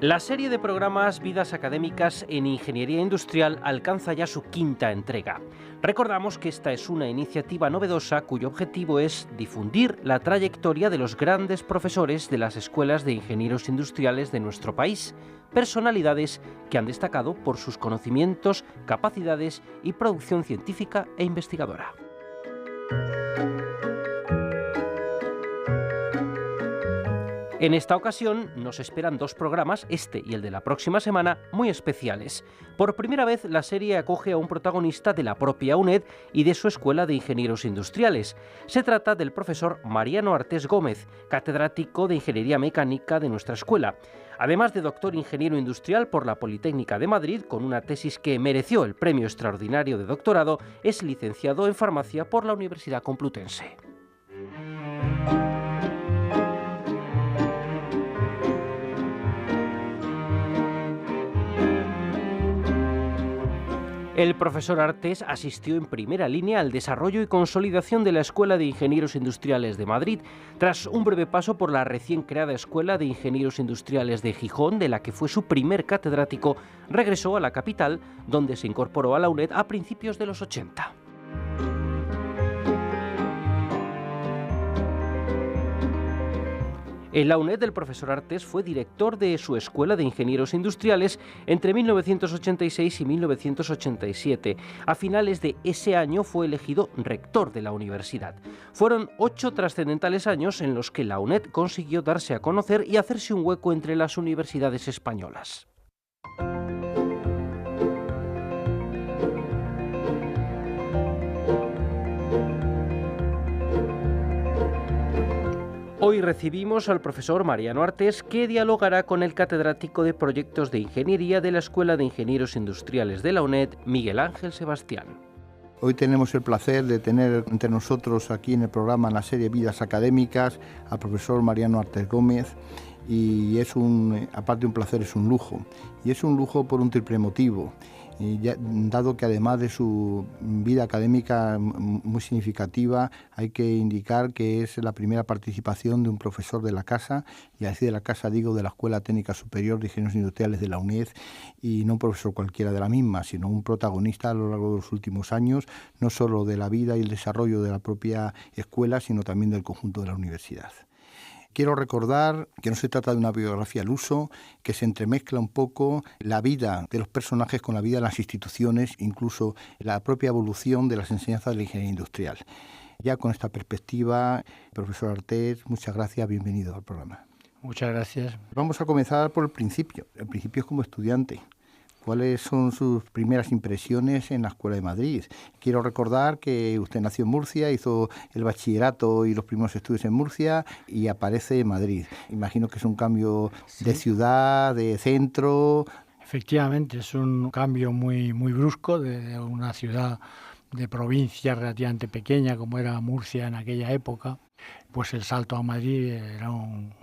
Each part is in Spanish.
La serie de programas Vidas Académicas en Ingeniería Industrial alcanza ya su quinta entrega. Recordamos que esta es una iniciativa novedosa cuyo objetivo es difundir la trayectoria de los grandes profesores de las escuelas de ingenieros industriales de nuestro país, personalidades que han destacado por sus conocimientos, capacidades y producción científica e investigadora. En esta ocasión nos esperan dos programas, este y el de la próxima semana, muy especiales. Por primera vez la serie acoge a un protagonista de la propia UNED y de su Escuela de Ingenieros Industriales. Se trata del profesor Mariano Artés Gómez, catedrático de Ingeniería Mecánica de nuestra escuela. Además de doctor ingeniero industrial por la Politécnica de Madrid, con una tesis que mereció el Premio Extraordinario de Doctorado, es licenciado en Farmacia por la Universidad Complutense. El profesor Artés asistió en primera línea al desarrollo y consolidación de la Escuela de Ingenieros Industriales de Madrid. Tras un breve paso por la recién creada Escuela de Ingenieros Industriales de Gijón, de la que fue su primer catedrático, regresó a la capital, donde se incorporó a la UNED a principios de los 80. En la UNED, el profesor Artés fue director de su Escuela de Ingenieros Industriales entre 1986 y 1987. A finales de ese año fue elegido rector de la universidad. Fueron 8 trascendentales años en los que la UNED consiguió darse a conocer y hacerse un hueco entre las universidades españolas. Hoy recibimos al profesor Mariano Artés, que dialogará con el catedrático de Proyectos de Ingeniería de la Escuela de Ingenieros Industriales de la UNED, Miguel Ángel Sebastián. Hoy tenemos el placer de tener entre nosotros aquí en el programa, en la serie Vidas Académicas, al profesor Mariano Artés Gómez, y aparte de un placer, es un lujo. Y es un lujo por un triple motivo. Dado que además de su vida académica muy significativa, hay que indicar que es la primera participación de un profesor de la casa, y así de la casa digo de la Escuela Técnica Superior de Ingenieros Industriales de la UNED, y no un profesor cualquiera de la misma, sino un protagonista a lo largo de los últimos años, no solo de la vida y el desarrollo de la propia escuela, sino también del conjunto de la universidad. Quiero recordar que no se trata de una biografía al uso, que se entremezcla un poco la vida de los personajes con la vida de las instituciones, incluso la propia evolución de las enseñanzas de la ingeniería industrial. Ya con esta perspectiva, profesor Artés, muchas gracias, bienvenido al programa. Muchas gracias. Vamos a comenzar por el principio es como estudiante. ¿Cuáles son sus primeras impresiones en la Escuela de Madrid? Quiero recordar que usted nació en Murcia, hizo el bachillerato y los primeros estudios en Murcia y aparece en Madrid. Imagino que es un cambio de ciudad, de centro. Efectivamente, es un cambio muy brusco de una ciudad de provincia relativamente pequeña como era Murcia en aquella época. Pues el salto a Madrid era un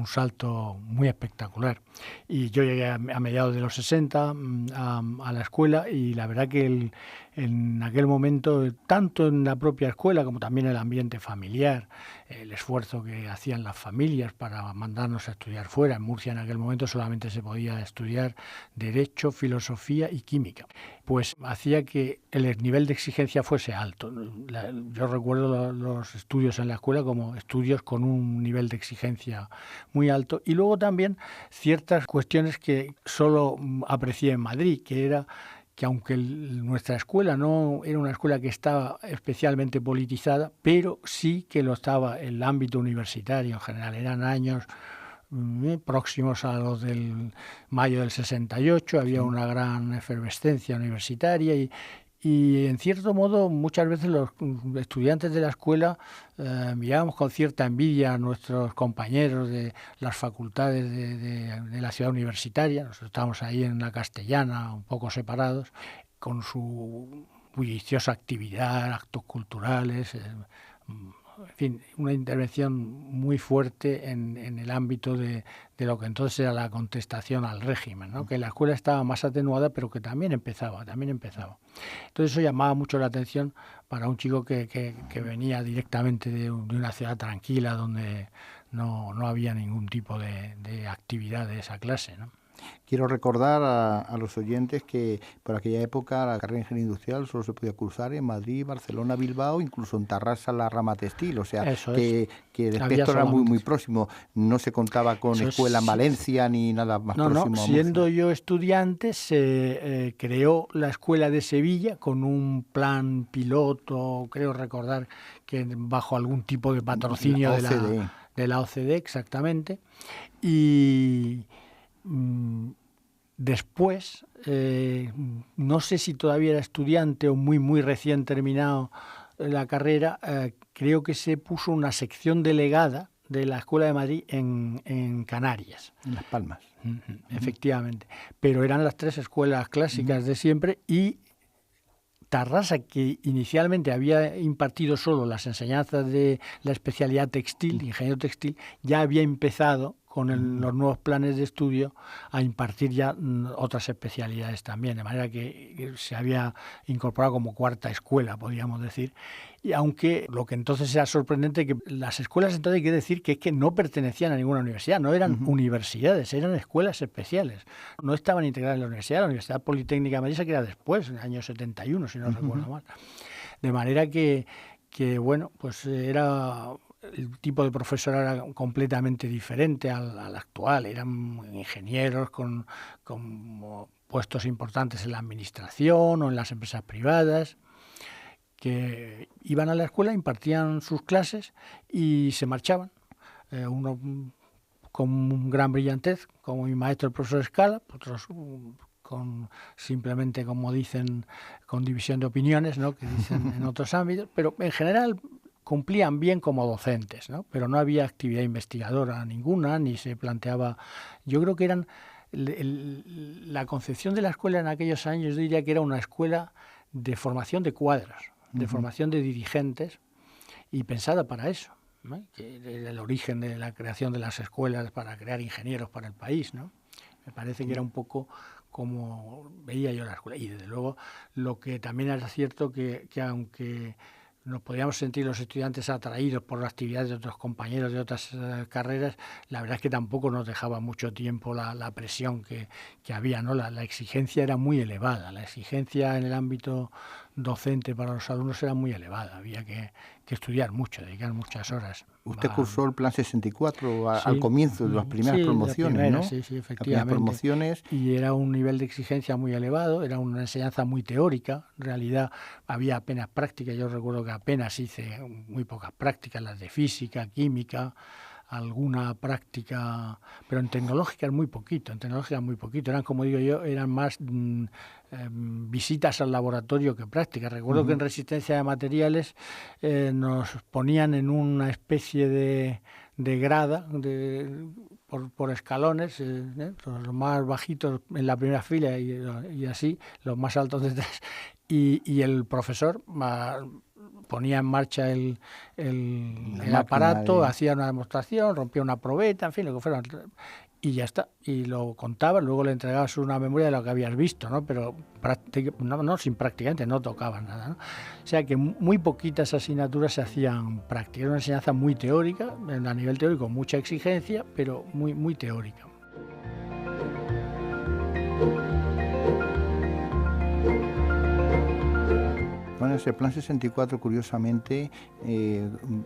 salto muy espectacular. Y yo llegué a mediados de los 60 a la escuela, y la verdad que en aquel momento, tanto en la propia escuela como también el ambiente familiar, el esfuerzo que hacían las familias para mandarnos a estudiar fuera. En Murcia en aquel momento solamente se podía estudiar Derecho, Filosofía y Química. Pues hacía que el nivel de exigencia fuese alto. Yo recuerdo los estudios en la escuela como estudios con un nivel de exigencia muy alto, y luego también ciertas cuestiones que solo aprecié en Madrid, que era que aunque nuestra escuela no era una escuela que estaba especialmente politizada, pero sí que lo estaba el ámbito universitario en general. Eran años próximos a los del mayo del 68, había una gran efervescencia universitaria, y en cierto modo muchas veces los estudiantes de la escuela mirábamos con cierta envidia a nuestros compañeros de las facultades de la ciudad universitaria. Nosotros estábamos ahí en la Castellana, un poco separados, con su bulliciosa actividad, actos culturales, en fin, una intervención muy fuerte en el ámbito de lo que entonces era la contestación al régimen, ¿no? Que la escuela estaba más atenuada, pero que también empezaba. Entonces eso llamaba mucho la atención para un chico que venía directamente de una ciudad tranquila, donde no había ningún tipo de actividad de esa clase, ¿no? Quiero recordar a los oyentes que por aquella época la carrera de ingeniería industrial solo se podía cursar en Madrid, Barcelona, Bilbao, incluso en Tarrasa la rama textil, o sea que el espectro era muy próximo, no se contaba con escuela en Valencia ni nada más próximo. No, siendo yo estudiante se creó la escuela de Sevilla con un plan piloto, creo recordar que bajo algún tipo de patrocinio de la OCDE, exactamente, y después, no sé si todavía era estudiante o muy recién terminado la carrera, creo que se puso una sección delegada de la Escuela de Madrid en Canarias. En Las Palmas. Efectivamente. Pero eran las 3 escuelas clásicas de siempre, y Tarrasa, que inicialmente había impartido solo las enseñanzas de la especialidad textil, ingeniero textil, ya había empezado con los nuevos planes de estudio a impartir ya otras especialidades también, de manera que se había incorporado como 4ª escuela, podríamos decir. Y aunque lo que entonces era sorprendente, que las escuelas entonces hay que decir que es que no pertenecían a ninguna universidad, no eran universidades, eran escuelas especiales. No estaban integradas en la Universidad Politécnica de Madrid se crea después, en el año 71, si no recuerdo mal. De manera que bueno, pues era... El tipo de profesor era completamente diferente al actual. Eran ingenieros con puestos importantes en la administración o en las empresas privadas, que iban a la escuela, impartían sus clases y se marchaban. Uno con gran brillantez, como mi maestro el profesor Escala, otros simplemente, como dicen, con división de opiniones, ¿no?, que dicen en otros ámbitos, pero en general cumplían bien como docentes, ¿no? Pero no había actividad investigadora ninguna, ni se planteaba... Yo creo que eran... la concepción de la escuela en aquellos años, yo diría que era una escuela de formación de cuadros, de formación de dirigentes, y pensada para eso, ¿no? Que era el origen de la creación de las escuelas para crear ingenieros para el país, ¿no? Me parece que era un poco como veía yo la escuela. Y desde luego lo que también era cierto que aunque nos podíamos sentir los estudiantes atraídos por las actividades de otros compañeros de otras carreras, la verdad es que tampoco nos dejaba mucho tiempo la presión que había, ¿no? La exigencia era muy elevada, la exigencia en el ámbito docente para los alumnos era muy elevada, había que estudiar mucho, dedicar muchas horas. Usted cursó el plan 64 al comienzo de las primeras promociones, ¿no? Sí, efectivamente. Promociones. Y era un nivel de exigencia muy elevado, era una enseñanza muy teórica, en realidad había apenas prácticas, yo recuerdo que apenas hice muy pocas prácticas, las de física, química, alguna práctica, pero en tecnológicas muy poquito, eran, como digo yo, eran más visitas al laboratorio que prácticas. Recuerdo que en resistencia de materiales nos ponían en una especie de grada por escalones, los más bajitos en la primera fila y así, los más altos detrás, y el profesor ponía en marcha el aparato, hacía una demostración, rompía una probeta, en fin, lo que fuera, y ya está, y lo contaba, luego le entregabas una memoria de lo que habías visto, ¿no? Pero sin prácticamente no tocaban nada, ¿no? O sea que muy poquitas asignaturas se hacían prácticas, era una enseñanza muy teórica, a nivel teórico mucha exigencia, pero muy teórica. Bueno, ese plan 64, curiosamente,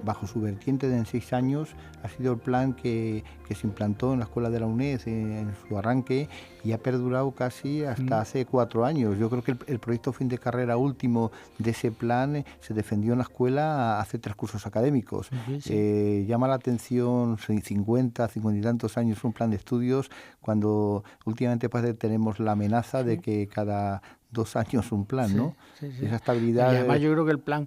bajo su vertiente de en 6 años, ha sido el plan que se implantó en la Escuela de la UNED en su arranque y ha perdurado casi hasta hace 4 años. Yo creo que el proyecto fin de carrera último de ese plan se defendió en la escuela hace 3 cursos académicos. Sí. Llama la atención 50 y tantos años un plan de estudios, cuando últimamente tenemos la amenaza de que cada 2 años un plan, ¿no? Sí. Esa estabilidad. Y además yo creo que el plan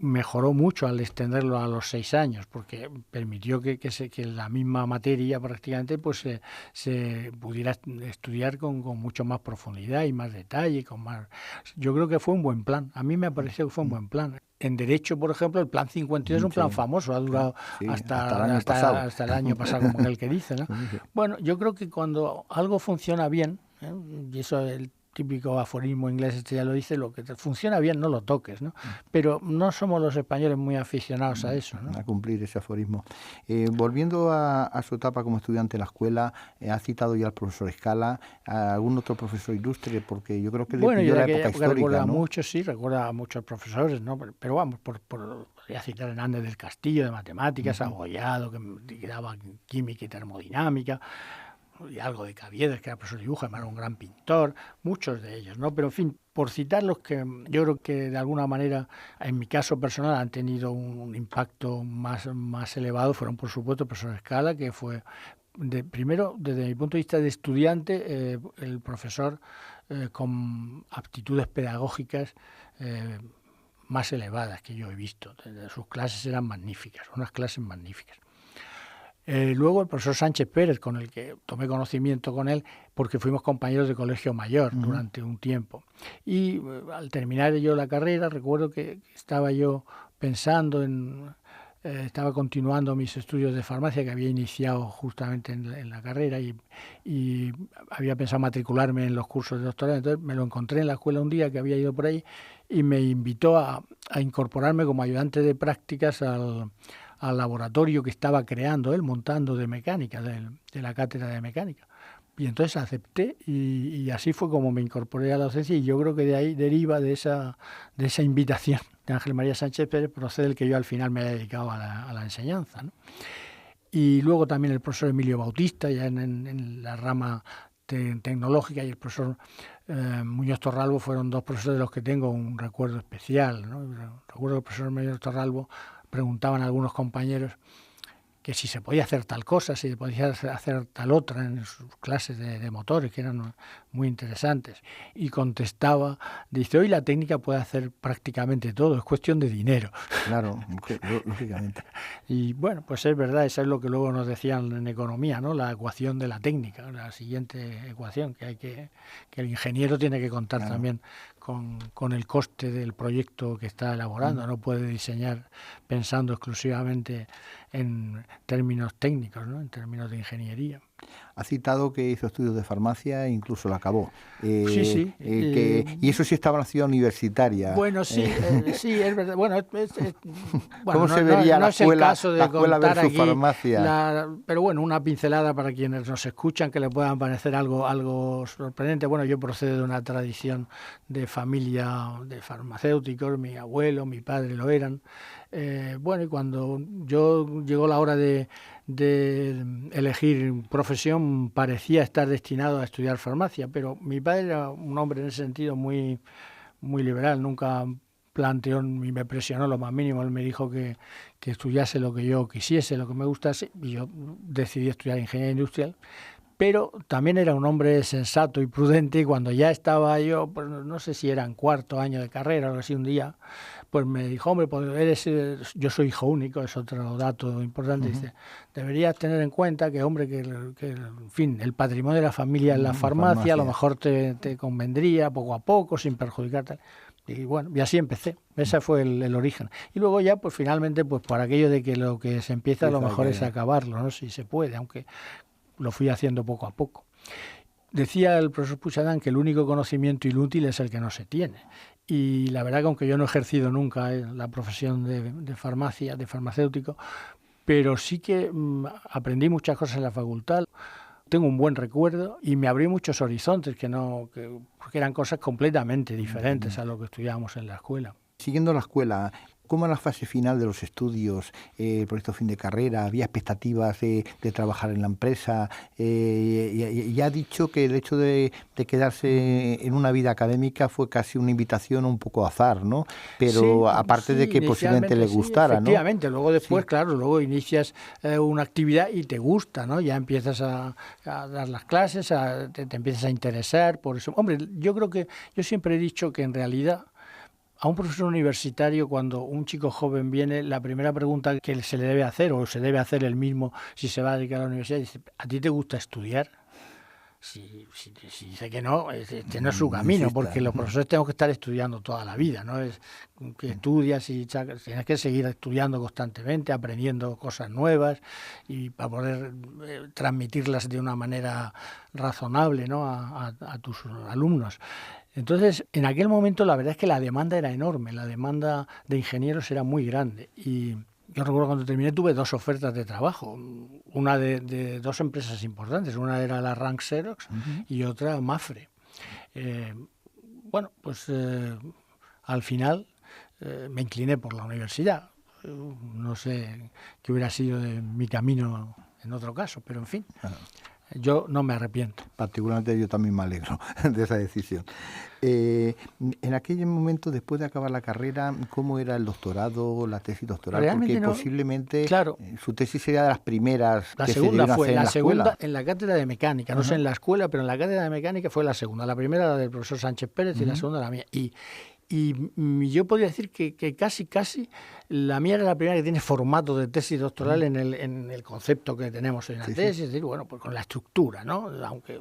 mejoró mucho al extenderlo a los 6 años, porque permitió que la misma materia prácticamente pues se pudiera estudiar con mucho más profundidad y más detalle, Yo creo que fue un buen plan. A mí me pareció que fue un buen plan. En Derecho, por ejemplo, el Plan 52 es un plan famoso, ha durado hasta el año pasado, como aquel que dice, ¿no? Bueno, yo creo que cuando algo funciona bien, y eso típico aforismo inglés, este ya lo dice, lo que te funciona bien no lo toques, ¿no? Pero no somos los españoles muy aficionados a eso, ¿no? A cumplir ese aforismo. Volviendo a su etapa como estudiante en la escuela, ha citado ya al profesor Escala, a algún otro profesor ilustre, porque yo creo que le pilló la época histórica, recuerda ¿no? Mucho, sí, recuerda a muchos profesores, ¿no? Pero vamos, podría citar a Hernández del Castillo de matemáticas, a Bollado, que daba química y termodinámica, y algo de Caviedes, que era profesor de dibujo, además era un gran pintor, muchos de ellos, ¿no? Pero en fin, por citar los que yo creo que de alguna manera, en mi caso personal, han tenido un impacto más elevado, fueron por supuesto el profesor Escala, que fue, primero, desde mi punto de vista de estudiante, el profesor con aptitudes pedagógicas más elevadas que yo he visto. Sus clases eran magníficas, unas clases magníficas. Luego el profesor Sánchez Pérez, con el que tomé conocimiento con él, porque fuimos compañeros de colegio mayor durante un tiempo. Y al terminar yo la carrera, recuerdo que estaba yo pensando estaba continuando mis estudios de farmacia, que había iniciado justamente en la carrera, y había pensado matricularme en los cursos de doctorado. Entonces me lo encontré en la escuela un día, que había ido por ahí, y me invitó a incorporarme como ayudante de prácticas al laboratorio que estaba creando él, montando de mecánica, de la cátedra de mecánica. Y entonces acepté y así fue como me incorporé a la docencia, y yo creo que de ahí deriva, de esa invitación de Ángel María Sánchez Pérez, procede el que yo al final me haya dedicado a la enseñanza, ¿no? Y luego también el profesor Emilio Bautista, ya en la rama tecnológica, y el profesor Muñoz Torralbo fueron dos profesores de los que tengo un recuerdo especial, ¿no? Recuerdo que el profesor Muñoz Torralbo preguntaban a algunos compañeros que si se podía hacer tal cosa, si se podía hacer tal otra en sus clases de motores, que eran muy interesantes. Y contestaba, dice, hoy la técnica puede hacer prácticamente todo, es cuestión de dinero. Claro, lógicamente. Y bueno, pues es verdad, eso es lo que luego nos decían en economía, ¿no? La ecuación de la técnica, la siguiente ecuación, que el ingeniero tiene que contar también con el coste del proyecto que está elaborando. No puede diseñar pensando exclusivamente en términos técnicos, ¿no? En términos de ingeniería. Ha citado que hizo estudios de farmacia e incluso la acabó. Sí. Y eso sí estaba en la ciudad universitaria. Bueno, sí, es verdad. Bueno, ¿Cómo se vería la escuela versus farmacia? Pero bueno, una pincelada para quienes nos escuchan, que le puedan parecer algo sorprendente. Bueno, yo procedo de una tradición de familia de farmacéuticos, mi abuelo, mi padre lo eran. Bueno, y cuando llegó la hora de elegir profesión, parecía estar destinado a estudiar farmacia, pero mi padre era un hombre en ese sentido muy, muy liberal, nunca planteó ni me presionó lo más mínimo. Él me dijo que estudiase lo que yo quisiese, lo que me gustase, y yo decidí estudiar ingeniería industrial. Pero también era un hombre sensato y prudente, y cuando ya estaba yo, pues no sé si era en cuarto año de carrera o algo así, un día, pues me dijo, hombre, pues yo soy hijo único, es otro dato importante. Dice, deberías tener en cuenta que, hombre, que en fin, el patrimonio de la familia en la farmacia, a lo mejor te convendría poco a poco, sin perjudicarte. Y bueno, y así empecé. Ese fue el origen. Y luego ya, pues finalmente, pues por aquello de que lo que se empieza, lo mejor es acabarlo, ¿no? Si se puede, aunque lo fui haciendo poco a poco. Decía el profesor Puigcerdá que el único conocimiento inútil es el que no se tiene. Y la verdad que aunque yo no he ejercido nunca la profesión de farmacia, de farmacéutico, pero sí que aprendí muchas cosas en la facultad. Tengo un buen recuerdo y me abrí muchos horizontes porque eran cosas completamente diferentes a lo que estudiábamos en la escuela. Siguiendo la escuela, ¿cómo era la fase final de los estudios, el proyecto fin de carrera? ¿Había expectativas de trabajar en la empresa? Ya ha dicho que el hecho de quedarse en una vida académica fue casi una invitación un poco azar, ¿no? Pero sí, aparte de que posiblemente le gustara, ¿no? Efectivamente, luego después, claro, luego inicias una actividad y te gusta, ¿no? Ya empiezas a dar las clases, te empiezas a interesar por eso. Hombre, yo creo que yo siempre he dicho que en realidad a un profesor universitario, cuando un chico joven viene, la primera pregunta que se le debe hacer, o se debe hacer él mismo si se va a dedicar a la universidad, dice, ¿a ti te gusta estudiar? Si dice que no, este no es su camino, porque los profesores tenemos que estar estudiando toda la vida, ¿no? Es que estudias y tienes que seguir estudiando constantemente, aprendiendo cosas nuevas y para poder transmitirlas de una manera razonable, ¿no? a tus alumnos. Entonces, en aquel momento la verdad es que la demanda era enorme, la demanda de ingenieros era muy grande y yo recuerdo cuando terminé tuve 2 ofertas de trabajo, una de 2 empresas importantes, una era la Rank Xerox y otra Mafre. Al final me incliné por la universidad. No sé qué hubiera sido de mi camino en otro caso, pero en fin. Yo no me arrepiento. Particularmente yo también me alegro de esa decisión. En aquel momento, después de acabar la carrera, ¿cómo era el doctorado, la tesis doctoral? Realmente porque posiblemente su tesis sería de las primeras la que segunda se fue hacer la en la segunda escuela. En la cátedra de mecánica, no sé en la escuela, pero en la cátedra de mecánica fue la segunda. La primera la del profesor Sánchez Pérez y la segunda la mía. Y yo podría decir que casi la mía era la primera que tiene formato de tesis doctoral en el concepto que tenemos en la tesis, es decir, bueno, pues con la estructura, ¿no? Aunque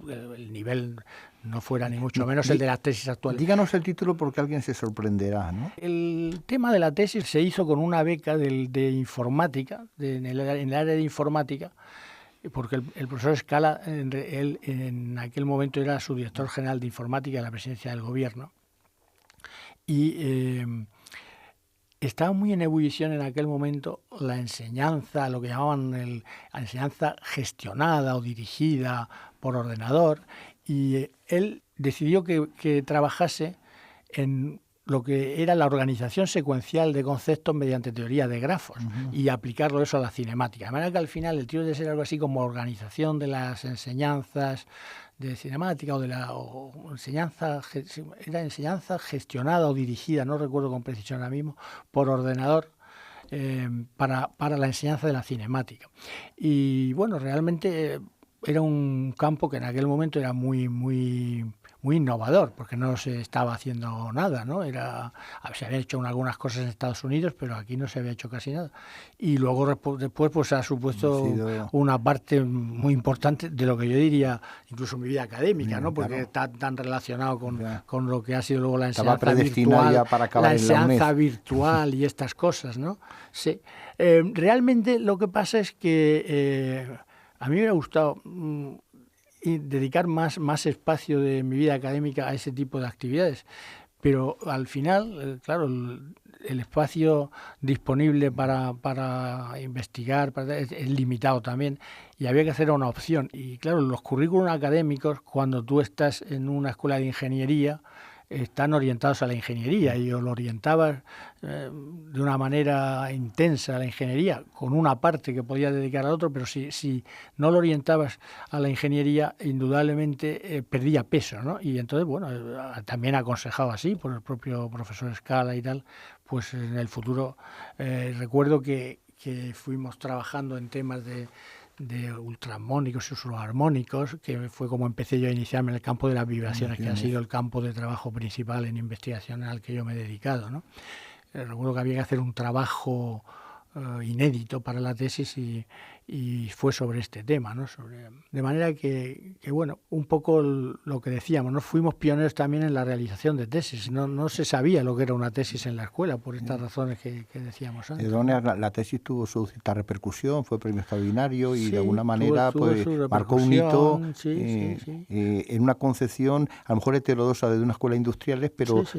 el nivel no fuera ni mucho menos el de las tesis actuales. Díganos el título porque alguien se sorprenderá, ¿no? El tema de la tesis se hizo con una beca de informática, en el área de informática, porque el profesor Escala, él en aquel momento era subdirector general de informática de la presidencia del gobierno. Y estaba muy en ebullición en aquel momento la enseñanza, lo que llamaban la enseñanza gestionada o dirigida por ordenador, y él decidió que trabajase en lo que era la organización secuencial de conceptos mediante teoría de grafos y aplicarlo eso a la cinemática. De manera que al final el título debe ser algo así como organización de las enseñanzas de cinemática era enseñanza gestionada o dirigida, no recuerdo con precisión ahora mismo, por ordenador para la enseñanza de la cinemática. Y bueno, realmente era un campo que en aquel momento era muy innovador, porque no se estaba haciendo nada, ¿no? Se habían hecho algunas cosas en Estados Unidos, pero aquí no se había hecho casi nada. Y luego después pues ha supuesto una parte muy importante de lo que yo diría incluso mi vida académica, ¿no? Porque está tan relacionado con lo que ha sido luego la enseñanza virtual y estas cosas, ¿no? Sí. Realmente lo que pasa es que a mí me hubiera gustado y dedicar más espacio de mi vida académica a ese tipo de actividades. Pero al final, claro, el espacio disponible para investigar es limitado también y había que hacer una opción. Y claro, los currículums académicos, cuando tú estás en una escuela de ingeniería, están orientados a la ingeniería y o lo orientabas de una manera intensa a la ingeniería, con una parte que podías dedicar al otro, pero si no lo orientabas a la ingeniería, indudablemente perdía peso, ¿no? Y entonces, bueno, también aconsejado así por el propio profesor Escala y tal, pues en el futuro recuerdo que fuimos trabajando en temas de ultraarmónicos y subarmónicos, que fue como empecé yo a iniciarme en el campo de las vibraciones, que ha sido el campo de trabajo principal en investigación al que yo me he dedicado, ¿no? Recuerdo que había que hacer un trabajo inédito para la tesis y fue sobre este tema, ¿no? De manera que bueno, un poco lo que decíamos, ¿no? Fuimos pioneros también en la realización de tesis, no se sabía lo que era una tesis en la escuela, por estas razones que decíamos antes. La tesis tuvo su cierta repercusión, fue premio extraordinario y de alguna manera pues marcó un hito en una concepción a lo mejor heterodoxa de una escuela industrial,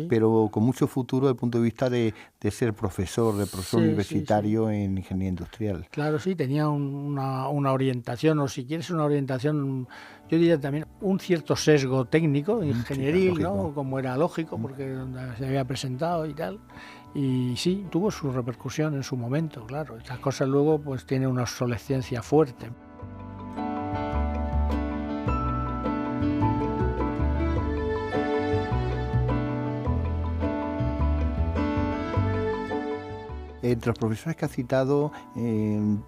pero con mucho futuro desde el punto de vista de ser profesor universitario en ingeniería industrial. Claro, sí, tenía una orientación, o si quieres una orientación, yo diría también un cierto sesgo técnico, ingenieril, ¿no? Como era lógico, porque se había presentado y tal. Y sí, tuvo su repercusión en su momento, claro. Estas cosas luego pues tienen una obsolescencia fuerte. Entre los profesores que ha citado,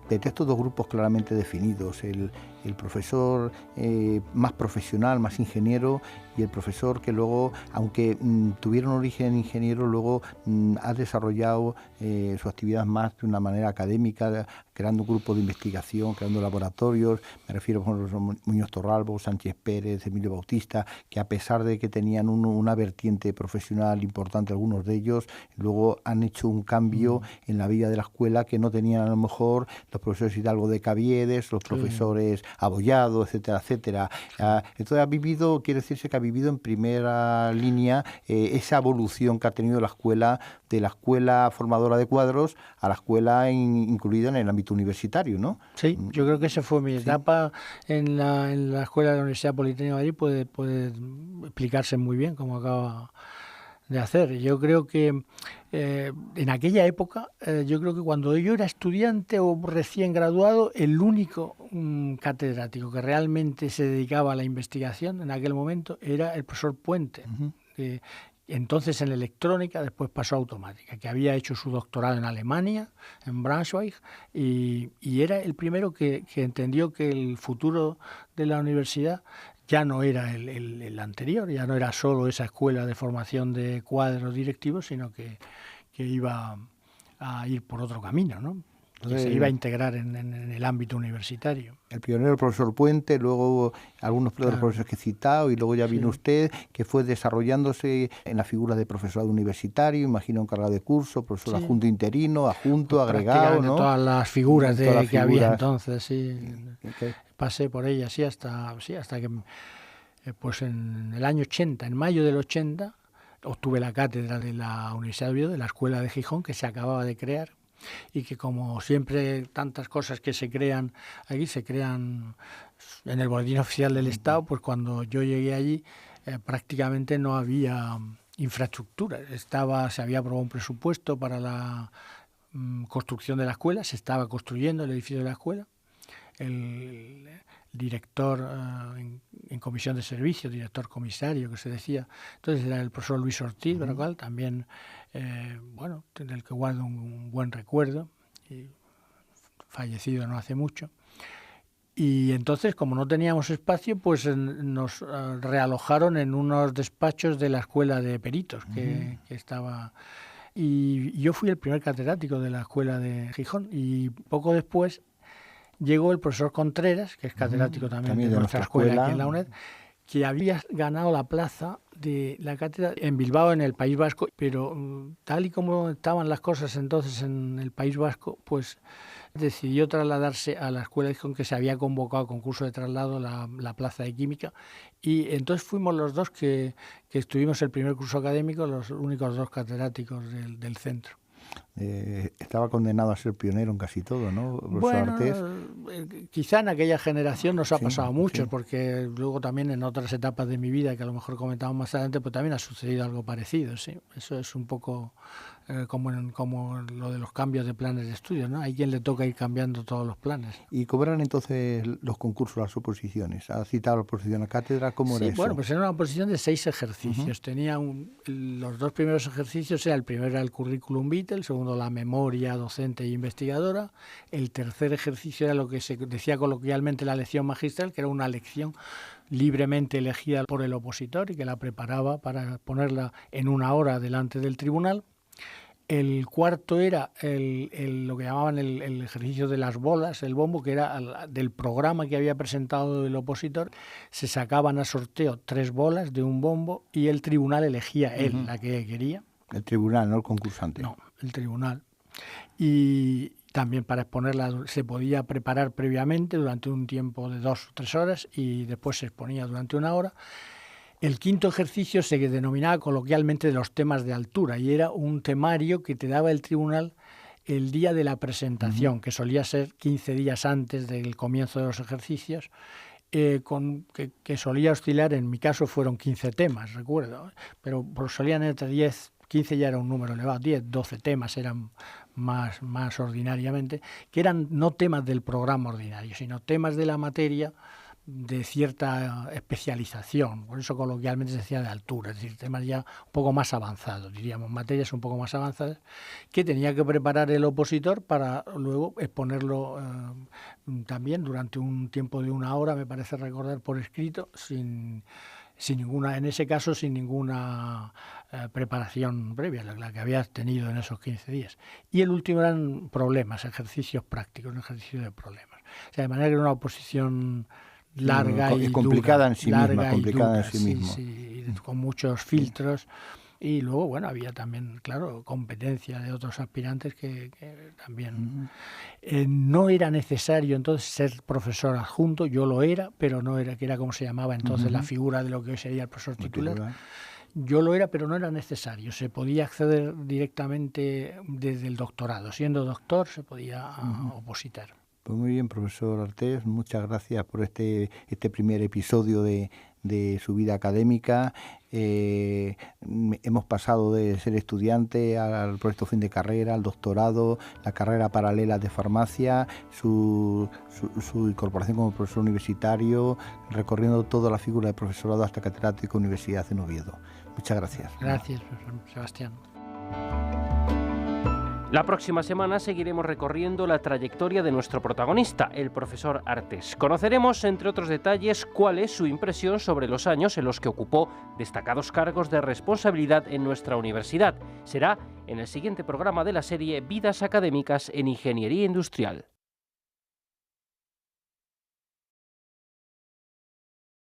detecto dos grupos claramente definidos. El profesor más profesional, más ingeniero, y el profesor que luego, aunque tuviera un origen ingeniero, luego ha desarrollado su actividad más de una manera académica, creando un grupo de investigación, creando laboratorios. Me refiero, por ejemplo, a Muñoz Torralbo, Sánchez Pérez, Emilio Bautista, que a pesar de que tenían una vertiente profesional importante, algunos de ellos, luego han hecho un cambio en la vida de la escuela que no tenían a lo mejor los profesores Hidalgo de Caviedes, los profesores Abollado, etcétera, etcétera. Entonces quiere decirse que ha vivido en primera línea esa evolución que ha tenido la escuela, de la escuela formadora de cuadros a la escuela incluida en el ámbito universitario, ¿no? Sí, yo creo que esa fue mi etapa en la escuela de la Universidad Politécnica de Madrid, puede explicarse muy bien como acaba de hacer. Yo creo que en aquella época, yo creo que cuando yo era estudiante o recién graduado, el único catedrático que realmente se dedicaba a la investigación en aquel momento era el profesor Puente, entonces en electrónica, después pasó a automática, que había hecho su doctorado en Alemania, en Braunschweig, y era el primero que entendió que el futuro de la universidad ya no era el anterior, ya no era solo esa escuela de formación de cuadros directivos, sino que iba a ir por otro camino, ¿no? Que se iba a integrar en el ámbito universitario. El pionero, el profesor Puente, luego hubo algunos de los profesores que he citado, y luego ya vino usted, que fue desarrollándose en la figura de profesorado universitario, imagino encargado de curso, profesor adjunto interino, adjunto, pues agregado, ¿no? Todas las figuras que había entonces, sí. Pasé por ellas, hasta que pues en el año 80, en mayo del 80, obtuve la cátedra de la Universidad de Oviedo, de la Escuela de Gijón, que se acababa de crear, y que, como siempre, tantas cosas que se crean aquí, se crean en el Boletín Oficial del Estado. Pues cuando yo llegué allí prácticamente no había infraestructura. Se había aprobado un presupuesto para la construcción de la escuela, se estaba construyendo el edificio de la escuela. El director en comisión de servicio, director comisario, que se decía, entonces era el profesor Luis Ortiz, lo cual también, del que guardo un buen recuerdo, y fallecido no hace mucho. Y entonces, como no teníamos espacio, pues nos realojaron en unos despachos de la escuela de peritos que estaba. Y yo fui el primer catedrático de la escuela de Gijón, y poco después llegó el profesor Contreras, que es catedrático también de nuestra escuela aquí en la UNED, que había ganado la plaza de la cátedra en Bilbao, en el País Vasco, pero tal y como estaban las cosas entonces en el País Vasco, pues decidió trasladarse a la escuela de Gijón, que se había convocado a concurso de traslado, la plaza de química, y entonces fuimos los dos que estuvimos el primer curso académico, los únicos dos catedráticos del centro. Estaba condenado a ser pionero en casi todo, ¿no? Bueno, quizá en aquella generación nos ha pasado mucho, porque luego también en otras etapas de mi vida, que a lo mejor comentamos más adelante, pues también ha sucedido algo parecido, sí. Eso es un poco como lo de los cambios de planes de estudio, ¿no? Hay quien le toca ir cambiando todos los planes. ¿Y cómo eran entonces los concursos, las oposiciones? ¿Ha citado la oposición a cátedra? ¿Cómo era eso? Bueno, pues era una oposición de 6 ejercicios. Tenía los dos primeros ejercicios, el primero era el currículum vitae, el segundo la memoria docente e investigadora, el tercer ejercicio era lo que se decía coloquialmente la lección magistral, que era una lección libremente elegida por el opositor y que la preparaba para ponerla en una hora delante del tribunal. El cuarto era lo que llamaban el ejercicio de las bolas, el bombo, que era del programa que había presentado el opositor. Se sacaban a sorteo 3 bolas de un bombo y el tribunal elegía él la que quería. El tribunal, no el concursante. No, el tribunal. Y también para exponerla se podía preparar previamente durante un tiempo de 2 o 3 horas y después se exponía durante 1 hora. El quinto ejercicio se denominaba coloquialmente de los temas de altura y era un temario que te daba el tribunal el día de la presentación, que solía ser 15 días antes del comienzo de los ejercicios, que solía oscilar, en mi caso fueron 15 temas, recuerdo, pero solían entre 10, 15 ya era un número elevado, 10, 12 temas eran más ordinariamente, que eran no temas del programa ordinario, sino temas de la materia de cierta especialización, por eso coloquialmente se decía de altura, es decir, temas ya un poco más avanzados, diríamos, materias un poco más avanzadas, que tenía que preparar el opositor para luego exponerlo también durante un tiempo de 1 hora, me parece recordar, por escrito, sin ninguna, en ese caso, sin ninguna preparación previa, la que habías tenido en esos 15 días. Y el último eran problemas, ejercicios prácticos, un ejercicio de problemas. O sea, de manera que era una oposición larga y complicada dura, en sí misma, complicada en sí misma. Sí, con muchos filtros. Y luego, bueno, había también, claro, competencia de otros aspirantes que también no era necesario entonces ser profesor adjunto, yo lo era, pero no era, que era como se llamaba entonces la figura de lo que hoy sería el profesor titular. Yo lo era, pero no era necesario, se podía acceder directamente desde el doctorado, siendo doctor se podía opositar. Pues muy bien, profesor Artés, muchas gracias por este primer episodio de su vida académica. Hemos pasado de ser estudiante al proyecto fin de carrera, al doctorado, la carrera paralela de farmacia, su incorporación como profesor universitario, recorriendo toda la figura de profesorado hasta catedrático de Universidad en Oviedo. Muchas gracias. Gracias, profesor Sebastián. La próxima semana seguiremos recorriendo la trayectoria de nuestro protagonista, el profesor Artés. Conoceremos, entre otros detalles, cuál es su impresión sobre los años en los que ocupó destacados cargos de responsabilidad en nuestra universidad. Será en el siguiente programa de la serie Vidas Académicas en Ingeniería Industrial.